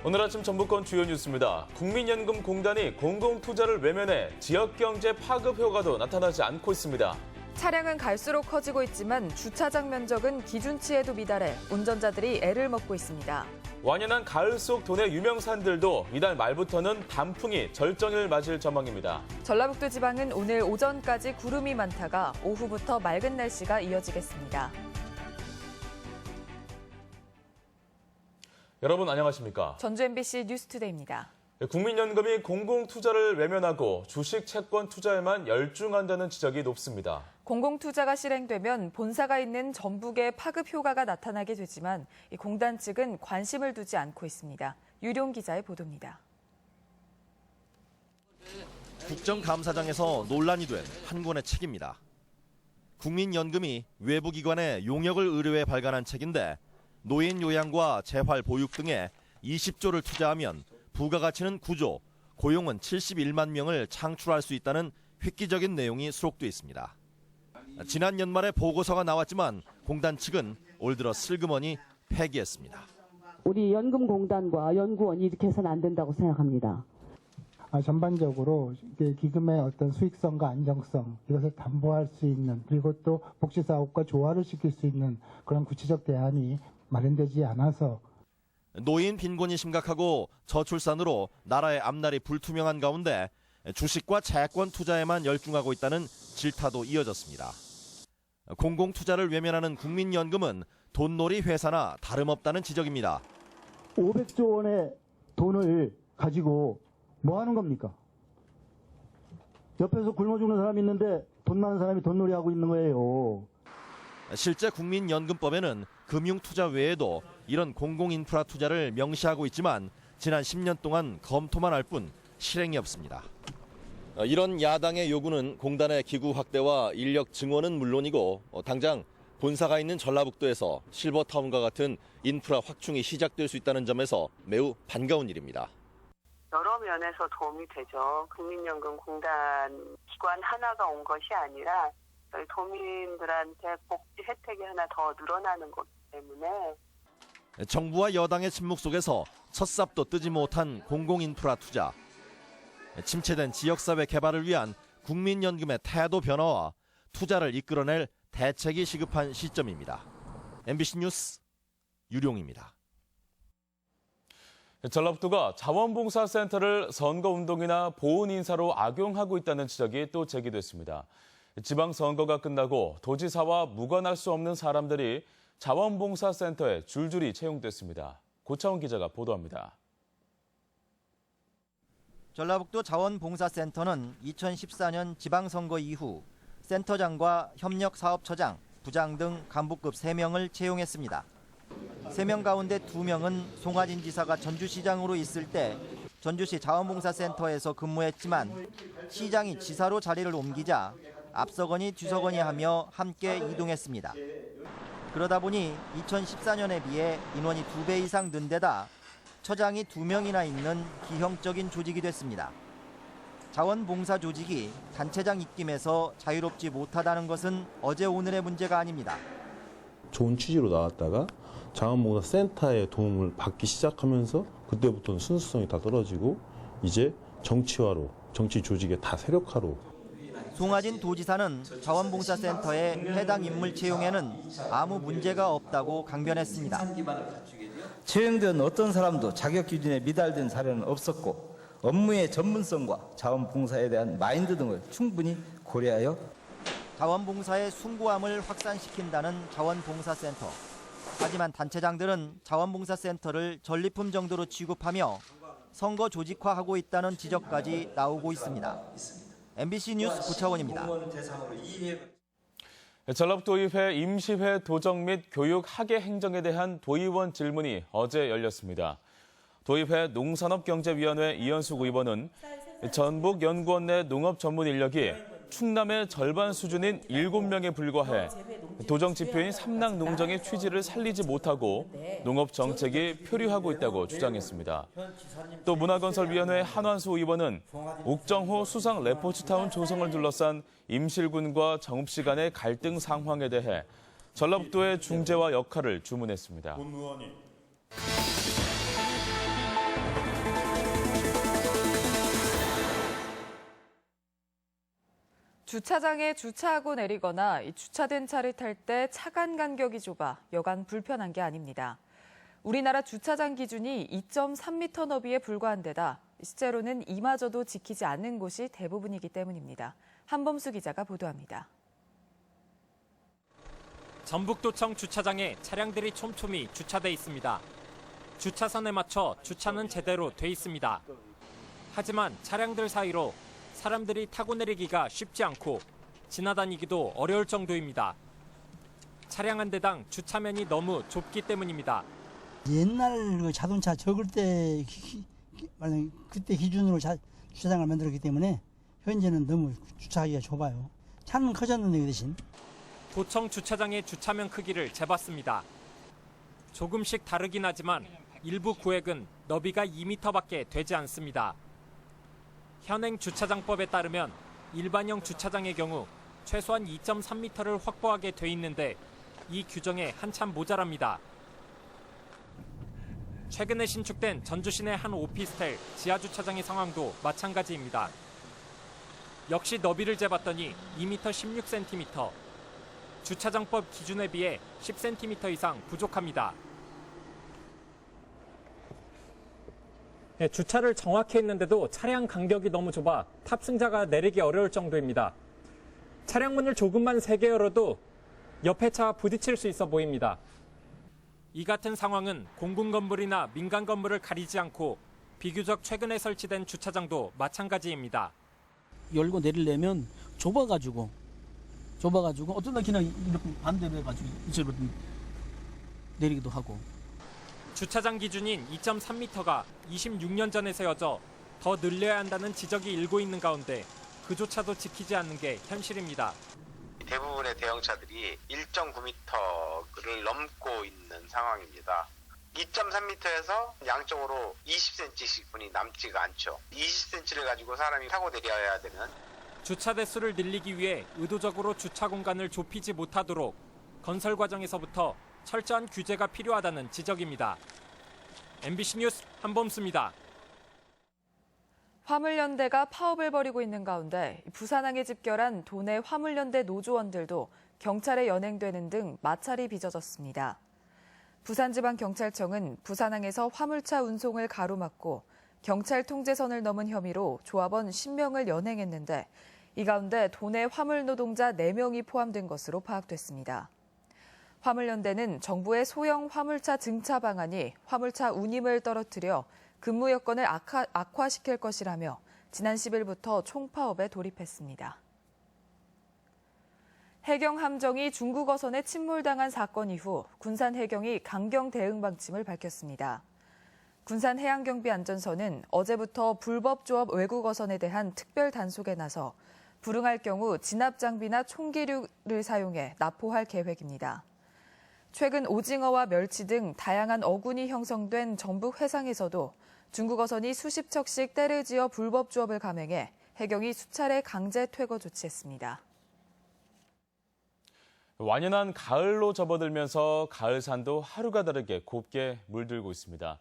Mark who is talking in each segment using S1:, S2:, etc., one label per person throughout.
S1: 오늘 아침 전북권 주요 뉴스입니다. 국민연금공단이 공공투자를 외면해 지역경제 파급 효과도 나타나지 않고 있습니다.
S2: 차량은 갈수록 커지고 있지만 주차장 면적은 기준치에도 미달해 운전자들이 애를 먹고 있습니다.
S1: 완연한 가을 속 도내 유명산들도 이달 말부터는 단풍이 절정을 맞을 전망입니다.
S2: 전라북도 지방은 오늘 오전까지 구름이 많다가 오후부터 맑은 날씨가 이어지겠습니다.
S1: 여러분 안녕하십니까?
S2: 전주 MBC 뉴스투데이입니다.
S1: 국민연금이 공공투자를 외면하고 주식 채권 투자에만 열중한다는 지적이 높습니다.
S2: 공공투자가 실행되면 본사가 있는 전북에 파급 효과가 나타나게 되지만 이 공단 측은 관심을 두지 않고 있습니다. 유룡 기자의 보도입니다.
S3: 국정감사장에서 논란이 된 한 권의 책입니다. 국민연금이 외부기관의 용역을 의뢰해 발간한 책인데 노인 요양과 재활 보육 등에 20조를 투자하면 부가가치는 9조, 고용은 71만 명을 창출할 수 있다는 획기적인 내용이 수록돼 있습니다. 지난 연말에 보고서가 나왔지만 공단 측은 올 들어 슬그머니 폐기했습니다.
S4: 우리 연금공단과 연구원이 이렇게 해서는 안 된다고 생각합니다.
S5: 전반적으로 기금의 어떤 수익성과 안정성 이것을 담보할 수 있는 그리고 또 복지사업과 조화를 시킬 수 있는 그런 구체적 대안이 마련되지 않아서
S3: 노인 빈곤이 심각하고 저출산으로 나라의 앞날이 불투명한 가운데 주식과 채권 투자에만 열중하고 있다는 질타도 이어졌습니다. 공공투자를 외면하는 국민연금은 돈놀이 회사나 다름없다는 지적입니다.
S6: 500조 원의 돈을 가지고 뭐 하는 겁니까? 옆에서 굶어 죽는 사람이 있는데 돈 많은 사람이 돈놀이 하고 있는 거예요.
S3: 실제 국민연금법에는 금융투자 외에도 이런 공공인프라 투자를 명시하고 있지만 지난 10년 동안 검토만 할 뿐 실행이 없습니다. 이런 야당의 요구는 공단의 기구 확대와 인력 증원은 물론이고 당장 본사가 있는 전라북도에서 실버타운과 같은 인프라 확충이 시작될 수 있다는 점에서 매우 반가운 일입니다.
S7: 여러 면에서 도움이 되죠. 국민연금공단 기관 하나가 온 것이 아니라 저희 도민들한테 복지 혜택이 하나 더 늘어나는 거기 때문에
S3: 정부와 여당의 침묵 속에서 첫삽도 뜨지 못한 공공인프라 투자. 침체된 지역사회 개발을 위한 국민연금의 태도 변화와 투자를 이끌어낼 대책이 시급한 시점입니다. MBC 뉴스 유룡입니다.
S1: 전라북도가 자원봉사센터를 선거운동이나 보훈 인사로 악용하고 있다는 지적이 또 제기됐습니다. 지방선거가 끝나고 도지사와 무관할 수 없는 사람들이 자원봉사센터에 줄줄이 채용됐습니다. 고차원 기자가 보도합니다.
S8: 전라북도 자원봉사센터는 2014년 지방선거 이후 센터장과 협력사업처장, 부장 등 간부급 3명을 채용했습니다. 3명 가운데 2명은 송하진 지사가 전주시장으로 있을 때 전주시 자원봉사센터에서 근무했지만 시장이 지사로 자리를 옮기자 앞서거니 뒤서거니 하며 함께 이동했습니다. 그러다 보니 2014년에 비해 인원이 2배 이상 는 데다 처장이 2명이나 있는 기형적인 조직이 됐습니다. 자원봉사 조직이 단체장 입김에서 자유롭지 못하다는 것은 어제 오늘의 문제가 아닙니다.
S9: 좋은 취지로 나왔다가 자원봉사센터의 도움을 받기 시작하면서 그때부터는 순수성이 다 떨어지고 이제 정치화로, 정치 조직의 다 세력화로.
S8: 송하진 도지사는 자원봉사센터에 해당 인물 채용에는 아무 문제가 없다고 강변했습니다.
S10: 채용된 어떤 사람도 자격 기준에 미달된 사례는 없었고 업무의 전문성과 자원봉사에 대한 마인드 등을 충분히 고려하여
S8: 자원봉사의 숭고함을 확산시킨다는 자원봉사센터. 하지만 단체장들은 자원봉사센터를 전리품 정도로 취급하며 선거 조직화하고 있다는 지적까지 나오고 있습니다. MBC 뉴스 고차원입니다.
S1: 전라북도의회 임시회 도정 및 교육 학예 행정에 대한 도의원 질문이 어제 열렸습니다. 도의회 농산업경제위원회 이현숙 의원은 전북 연구원 내 농업 전문 인력이 충남의 절반 수준인 7명에 불과해 도정 지표인 삼랑 농정의 취지를 살리지 못하고 농업 정책이 표류하고 있다고 주장했습니다. 또 문화건설위원회 한완수 의원은 옥정호 수상 레포츠타운 조성을 둘러싼 임실군과 정읍시 간의 갈등 상황에 대해 전라북도의 중재와 역할을 주문했습니다.
S2: 주차장에 주차하고 내리거나 주차된 차를 탈 때 차간 간격이 좁아 여간 불편한 게 아닙니다. 우리나라 주차장 기준이 2.3m 너비에 불과한 데다 실제로는 이마저도 지키지 않는 곳이 대부분이기 때문입니다. 한범수 기자가 보도합니다.
S11: 전북도청 주차장에 차량들이 촘촘히 주차돼 있습니다. 주차선에 맞춰 주차는 제대로 돼 있습니다. 하지만 차량들 사이로 사람들이 타고 내리기가 쉽지 않고 지나다니기도 어려울 정도입니다. 차량 한 대당 주차면이 너무 좁기 때문입니다.
S12: 옛날 그 자동차 적을 때 그때 기준으로 주차장을 만들었기 때문에 현재는 너무 주차하기가 좁아요. 차는 커졌는데 그 대신.
S11: 도청 주차장의 주차면 크기를 재봤습니다. 조금씩 다르긴 하지만 일부 구획은 너비가 2m밖에 되지 않습니다. 현행 주차장법에 따르면 일반형 주차장의 경우 최소한 2.3m를 확보하게 돼 있는데 이 규정에 한참 모자랍니다. 최근에 신축된 전주 시내 한 오피스텔 지하주차장의 상황도 마찬가지입니다. 역시 너비를 재봤더니 2m 16cm. 주차장법 기준에 비해 10cm 이상 부족합니다. 주차를 정확히 했는데도 차량 간격이 너무 좁아 탑승자가 내리기 어려울 정도입니다. 차량 문을 조금만 세게 열어도 옆에 차와 부딪힐 수 있어 보입니다. 이 같은 상황은 공공 건물이나 민간 건물을 가리지 않고 비교적 최근에 설치된 주차장도 마찬가지입니다.
S12: 열고 내리려면 좁아가지고 어떤 날 그냥 이렇게 반대로 해가지고 이쪽으로 내리기도 하고.
S11: 주차장 기준인 2.3m가 26년 전에 세워져 더 늘려야 한다는 지적이 일고 있는 가운데 그조차도 지키지 않는 게 현실입니다.
S13: 대부분의 대형차들이 1.9m를 넘고 있는 상황입니다. 2.3m에서 양쪽으로 20cm씩 분이 남지가 않죠. 20cm를 가지고 사람이 타고 내려야 되는.
S11: 주차 대수를 늘리기 위해 의도적으로 주차 공간을 좁히지 못하도록 건설 과정에서부터 철저한 규제가 필요하다는 지적입니다. MBC 뉴스 한범수입니다.
S2: 화물연대가 파업을 벌이고 있는 가운데 부산항에 집결한 도내 화물연대 노조원들도 경찰에 연행되는 등 마찰이 빚어졌습니다. 부산지방경찰청은 부산항에서 화물차 운송을 가로막고 경찰 통제선을 넘은 혐의로 조합원 10명을 연행했는데 이 가운데 도내 화물 노동자 4명이 포함된 것으로 파악됐습니다. 화물연대는 정부의 소형 화물차 증차 방안이 화물차 운임을 떨어뜨려 근무 여건을 악화시킬 것이라며 지난 10일부터 총파업에 돌입했습니다. 해경 함정이 중국 어선에 침몰당한 사건 이후 군산 해경이 강경 대응 방침을 밝혔습니다. 군산 해양경비안전선은 어제부터 불법 조업 외국 어선에 대한 특별 단속에 나서 불응할 경우 진압 장비나 총기류를 사용해 납포할 계획입니다. 최근 오징어와 멸치 등 다양한 어군이 형성된 전북 회상에서도 중국 어선이 수십 척씩 떼를 지어 불법 조업을 감행해 해경이 수차례 강제 퇴거 조치했습니다.
S1: 완연한 가을로 접어들면서 가을산도 하루가 다르게 곱게 물들고 있습니다.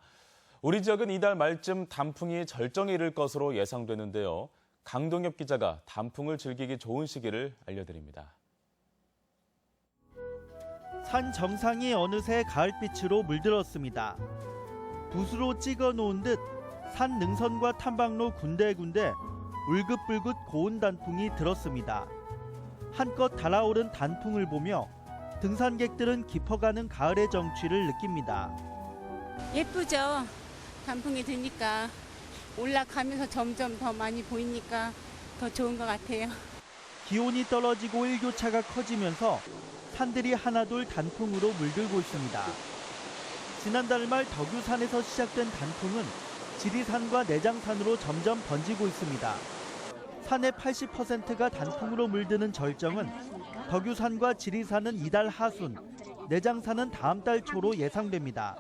S1: 우리 지역은 이달 말쯤 단풍이 절정에 이를 것으로 예상되는데요. 강동엽 기자가 단풍을 즐기기 좋은 시기를 알려드립니다.
S14: 산 정상이 어느새 가을빛으로 물들었습니다. 붓으로 찍어 놓은 듯 산 능선과 탐방로 군데군데 울긋불긋 고운 단풍이 들었습니다. 한껏 달아오른 단풍을 보며 등산객들은 깊어가는 가을의 정취를 느낍니다.
S15: 예쁘죠? 단풍이 되니까 올라가면서 점점 더 많이 보이니까 더 좋은 것 같아요.
S14: 기온이 떨어지고 일교차가 커지면서 산들이 하나둘 단풍으로 물들고 있습니다. 지난달 말 덕유산에서 시작된 단풍은 지리산과 내장산으로 점점 번지고 있습니다. 산의 80%가 단풍으로 물드는 절정은 덕유산과 지리산은 이달 하순, 내장산은 다음 달 초로 예상됩니다.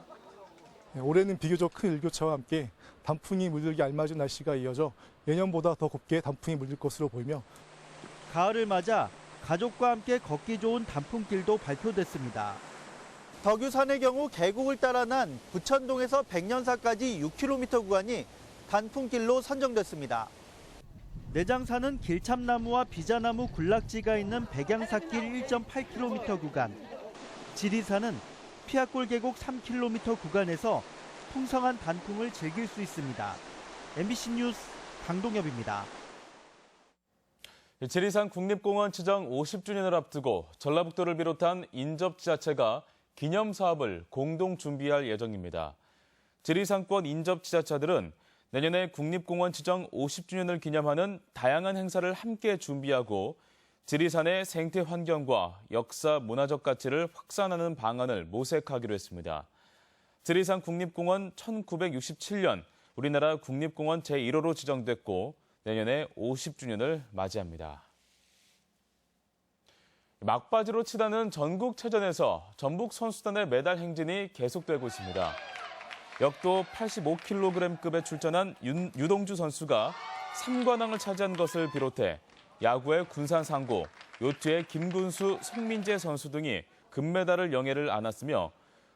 S16: 올해는 비교적 큰 일교차와 함께 단풍이 물들기 알맞은 날씨가 이어져 예년보다 더 곱게 단풍이 물들 것으로 보이며
S14: 가을을 맞아 가족과 함께 걷기 좋은 단풍길도 발표됐습니다. 덕유산의 경우 계곡을 따라 난 부천동에서 백년사까지 6km 구간이 단풍길로 선정됐습니다. 내장산은 길참나무와 비자나무 군락지가 있는 백양사길 1.8km 구간, 지리산은 피아골 계곡 3km 구간에서 풍성한 단풍을 즐길 수 있습니다. MBC 뉴스 강동엽입니다.
S1: 지리산 국립공원 지정 50주년을 앞두고 전라북도를 비롯한 인접지자체가 기념사업을 공동 준비할 예정입니다. 지리산권 인접지자체들은 내년에 국립공원 지정 50주년을 기념하는 다양한 행사를 함께 준비하고 지리산의 생태 환경과 역사 문화적 가치를 확산하는 방안을 모색하기로 했습니다. 지리산 국립공원 1967년 우리나라 국립공원 제1호로 지정됐고 내년에 50주년을 맞이합니다. 막바지로 치닫는 전국체전에서 전북 선수단의 메달 행진이 계속되고 있습니다. 역도 85kg급에 출전한 유동주 선수가 3관왕을 차지한 것을 비롯해 야구의 군산 상고, 요트의 김군수, 송민재 선수 등이 금메달을 영예를 안았으며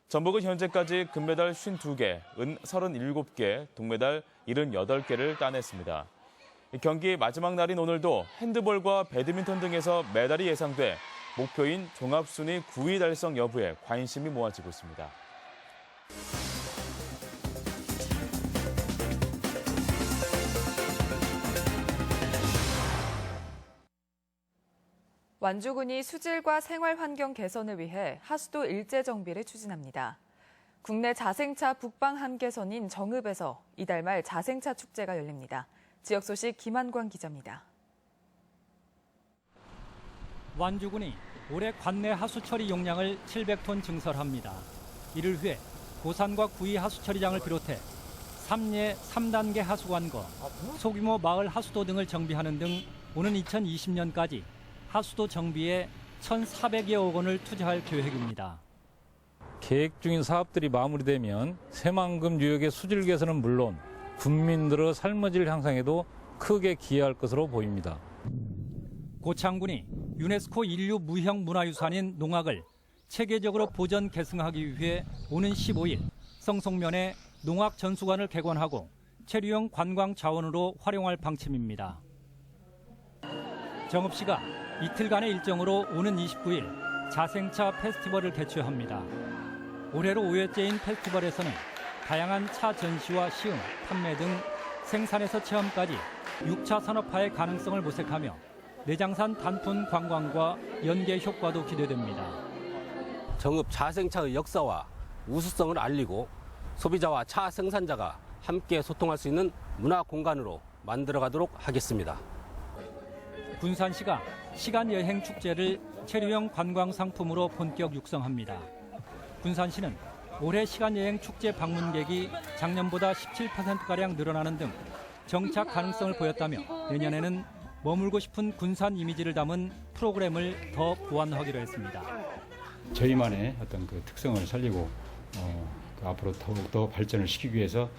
S1: 전북은 현재까지 금메달 52개, 은 37개, 동메달 78개를 따냈습니다. 경기 마지막 날인 오늘도 핸드볼과 배드민턴 등에서 메달이 예상돼 목표인 종합순위 9위 달성 여부에 관심이 모아지고 있습니다.
S2: 완주군이 수질과 생활 환경 개선을 위해 하수도 일제 정비를 추진합니다. 국내 자생차 북방 한계선인 정읍에서 이달 말 자생차 축제가 열립니다. 지역 소식 김한광 기자입니다.
S11: 완주군이 올해 관내 하수 처리 용량을 700톤 증설합니다. 이를 위해 고산과 구이 하수 처리장을 비롯해 3례 3단계 하수관과 소규모 마을 하수도 등을 정비하는 등 오는 2020년까지 하수도 정비에 1,400여억 원을 투자할 계획입니다.
S17: 계획 중인 사업들이 마무리되면 새만금 유역의 수질 개선은 물론 군민들의 삶의 질 향상에도 크게 기여할 것으로 보입니다.
S11: 고창군이 유네스코 인류 무형 문화유산인 농악을 체계적으로 보전 계승하기 위해 오는 15일 성송면에 농악 전수관을 개관하고 체류형 관광 자원으로 활용할 방침입니다. 정읍시가 이틀간의 일정으로 오는 29일 자생차 페스티벌을 개최합니다. 올해로 5회째인 페스티벌에서는 다양한 차 전시와 시음, 판매 등 생산에서 체험까지 6차 산업화의 가능성을 모색하며 내장산 단품 관광과 연계 효과도 기대됩니다.
S18: 정읍 자생차의 역사와 우수성을 알리고 소비자와 차 생산자가 함께 소통할 수 있는 문화 공간으로 만들어가도록 하겠습니다.
S11: 군산시가 시간여행 축제를 체류형 관광 상품으로 본격 육성합니다. 군산시는 올해 시간여행 축제 방문객이 작년보다 17%가량 늘어나는 등 정착 가능성을 보였다며 내년에는 머물고 싶은 군산 이미지를 담은 프로그램을 더 보완하기로 했습니다.
S19: 저희만의 어떤 그 특성을 살리고 앞으로 더욱더 발전을 시키기 위해서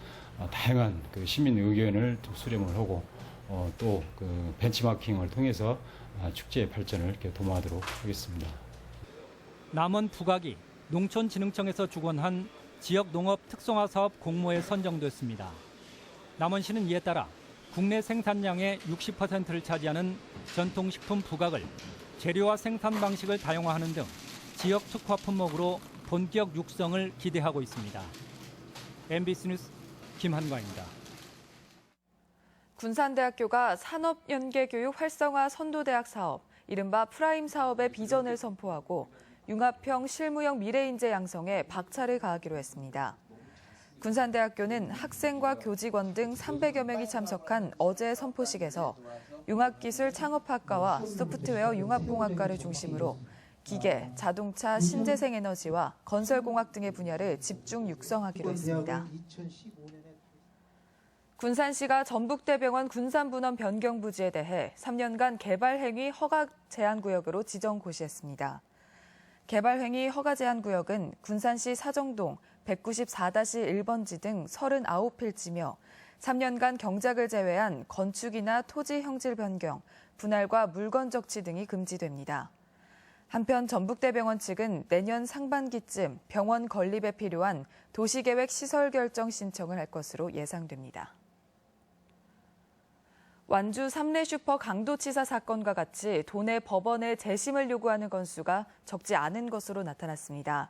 S19: 다양한 그 시민 의견을 수렴을 하고 또 그 벤치마킹을 통해서 축제의 발전을 이렇게 도모하도록 하겠습니다.
S11: 남원 부각이 농촌진흥청에서 주관한 지역 농업 특성화 사업 공모에 선정됐습니다. 남원시는 이에 따라 국내 생산량의 60%를 차지하는 전통식품 부각을 재료와 생산 방식을 다양화하는 등 지역 특화 품목으로 본격 육성을 기대하고 있습니다. MBC 뉴스 김한광입니다.
S2: 군산대학교가 산업연계교육 활성화 선도대학 사업, 이른바 프라임 사업의 비전을 선포하고 융합형 실무형 미래인재 양성에 박차를 가하기로 했습니다. 군산대학교는 학생과 교직원 등 300여 명이 참석한 어제 선포식에서 융합기술 창업학과와 소프트웨어 융합공학과를 중심으로 기계, 자동차, 신재생에너지와 건설공학 등의 분야를 집중 육성하기로 했습니다. 군산시가 전북대병원 군산분원 변경부지에 대해 3년간 개발행위 허가 제한구역으로 지정 고시했습니다. 개발행위 허가 제한구역은 군산시 사정동 194-1번지 등 39필지며 3년간 경작을 제외한 건축이나 토지 형질 변경, 분할과 물건 적치 등이 금지됩니다. 한편 전북대병원 측은 내년 상반기쯤 병원 건립에 필요한 도시계획 시설 결정 신청을 할 것으로 예상됩니다. 완주 삼례-슈퍼 강도치사 사건과 같이 도내 법원에 재심을 요구하는 건수가 적지 않은 것으로 나타났습니다.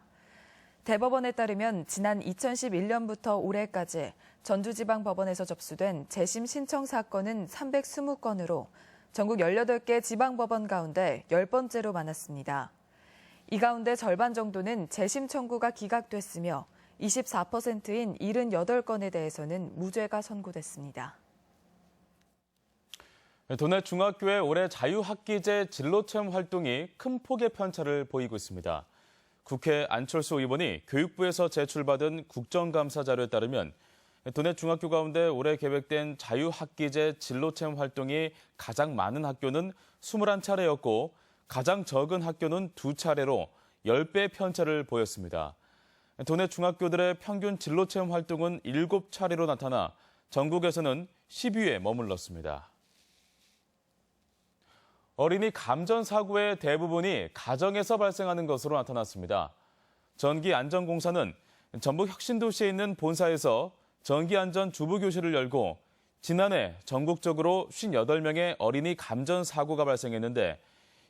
S2: 대법원에 따르면 지난 2011년부터 올해까지 전주지방법원에서 접수된 재심 신청 사건은 320건으로 전국 18개 지방법원 가운데 10번째로 많았습니다. 이 가운데 절반 정도는 재심 청구가 기각됐으며 24%인 78건에 대해서는 무죄가 선고됐습니다.
S1: 도내 중학교의 올해 자유학기제 진로체험 활동이 큰 폭의 편차를 보이고 있습니다. 국회 안철수 의원이 교육부에서 제출받은 국정감사 자료에 따르면 도내 중학교 가운데 올해 계획된 자유학기제 진로체험 활동이 가장 많은 학교는 21차례였고 가장 적은 학교는 2차례로 10배 편차를 보였습니다. 도내 중학교들의 평균 진로체험 활동은 7차례로 나타나 전국에서는 10위에 머물렀습니다. 어린이 감전 사고의 대부분이 가정에서 발생하는 것으로 나타났습니다. 전기안전공사는 전북 혁신도시에 있는 본사에서 전기안전 주부교실을 열고 지난해 전국적으로 58명의 어린이 감전 사고가 발생했는데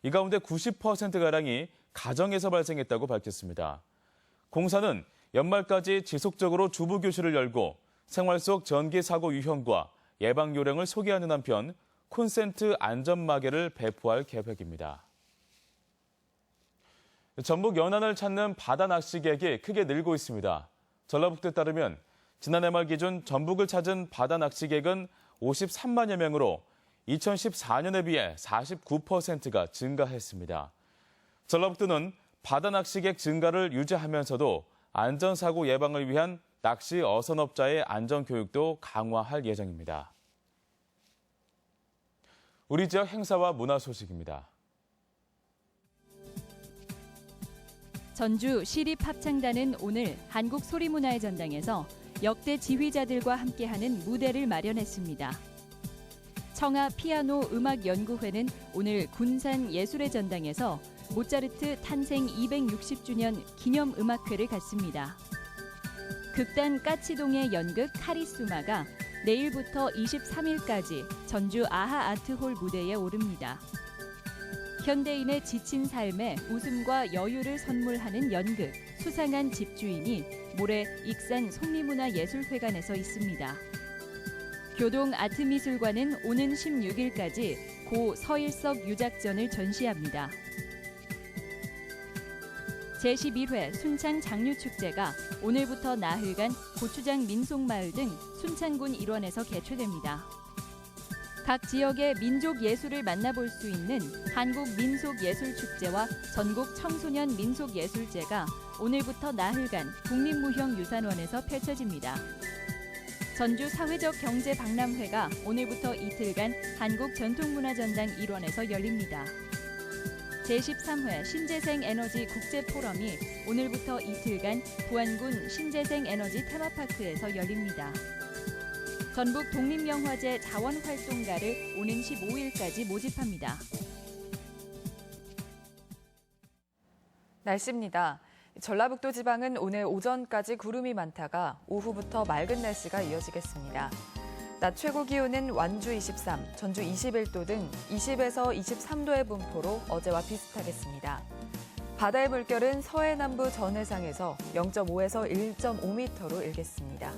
S1: 이 가운데 90%가량이 가정에서 발생했다고 밝혔습니다. 공사는 연말까지 지속적으로 주부교실을 열고 생활 속 전기 사고 유형과 예방 요령을 소개하는 한편 콘센트 안전마개를 배포할 계획입니다. 전북 연안을 찾는 바다 낚시객이 크게 늘고 있습니다. 전라북도에 따르면 지난해 말 기준 전북을 찾은 바다 낚시객은 53만여 명으로 2014년에 비해 49%가 증가했습니다. 전라북도는 바다 낚시객 증가를 유지하면서도 안전사고 예방을 위한 낚시 어선업자의 안전교육도 강화할 예정입니다. 우리 지역 행사와 문화 소식입니다.
S20: 전주 시립합창단은 오늘 한국소리문화의 전당에서 역대 지휘자들과 함께하는 무대를 마련했습니다. 청하 피아노 음악연구회는 오늘 군산 예술의 전당에서 모차르트 탄생 260주년 기념 음악회를 갖습니다. 극단 까치동의 연극 카리스마가 내일부터 23일까지 전주 아하 아트홀 무대에 오릅니다. 현대인의 지친 삶에 웃음과 여유를 선물하는 연극 수상한 집주인이 모레 익산 속리문화예술회관에서 있습니다. 교동 아트미술관은 오는 16일까지 고 서일석 유작전을 전시합니다. 제11회 순창 장류축제가 오늘부터 나흘간 고추장 민속마을 등 순창군 일원에서 개최됩니다. 각 지역의 민족 예술을 만나볼 수 있는 한국민속예술축제와 전국 청소년 민속예술제가 오늘부터 나흘간 국립무형유산원에서 펼쳐집니다. 전주 사회적 경제 박람회가 오늘부터 이틀간 한국전통문화전당 일원에서 열립니다. 제13회 신재생 에너지 국제포럼이 오늘부터 이틀간 부안군 신재생 에너지 테마파크에서 열립니다. 전북 독립영화제 자원활동가를 오는 15일까지 모집합니다.
S2: 날씨입니다. 전라북도 지방은 오늘 오전까지 구름이 많다가 오후부터 맑은 날씨가 이어지겠습니다. 낮 최고 기온은 완주 23, 전주 21도 등 20에서 23도의 분포로 어제와 비슷하겠습니다. 바다의 물결은 서해남부 전해상에서 0.5에서 1.5m로 일겠습니다.